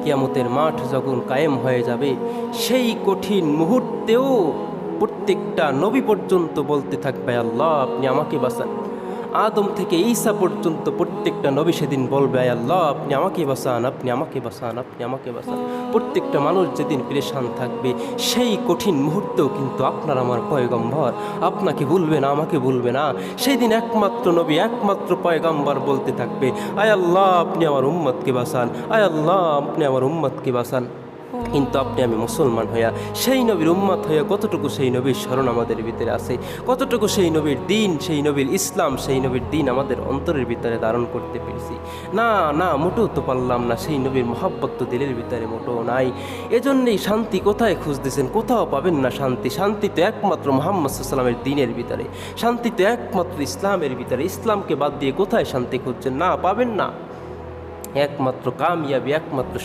কিয়ামতের মাঠ যখন কায়েম হয়ে যাবে, সেই কঠিন মুহূর্তেও প্রত্যেকটা নবী পর্যন্ত বলতে থাকবে, আল্লাহ আপনি আমাকে বাঁচান। আদম থেকে ঈসা পর্যন্ত প্রত্যেকটা নবী সেদিন বলবে, আয় আল্লাহ আপনি আমাকে বাঁচান, আপনি আমাকে বাঁচান, আপনি আমাকে বাঁচান। প্রত্যেকটা মানুষ যেদিন পেরেশান থাকবে, সেই কঠিন মুহূর্তেও কিন্তু আপনার আমার পয়গম্বর আপনাকে ভুলবে না, আমাকে ভুলবে না। সেই দিন একমাত্র নবী, একমাত্র পয়গম্বর বলতে থাকবে, আয় আল্লাহ আপনি আমার উম্মতকে বাঁচান, আয় আল্লাহ আপনি আমার উম্মতকে বাঁচান। কিন্তু আপনি আমি মুসলমান হইয়া, সেই নবীর উম্মত হইয়া কতটুকু সেই নবীর স্মরণ আমাদের ভিতরে আছে, কতটুকু সেই নবীর দিন, সেই নবীর ইসলাম, সেই নবীর দিন আমাদের অন্তরের ভিতরে ধারণ করতে পেরেছি? না না, মোটেও তো পারলাম না। সেই নবীর মহাব্বত তো দিলের ভিতরে মোটেও নাই। এজন্যই শান্তি কোথায় খুঁজতেছেন? কোথাও পাবেন না শান্তি। শান্তি তো একমাত্র মুহাম্মদ সাল্লাল্লাহু আলাইহি ওয়াসাল্লামের দিনের ভিতরে, শান্তি তো একমাত্র ইসলামের ভিতরে। ইসলামকে বাদ দিয়ে কোথায় শান্তি খুঁজছেন? না, পাবেন না। একমাত্র কামিয়াবি, একমাত্র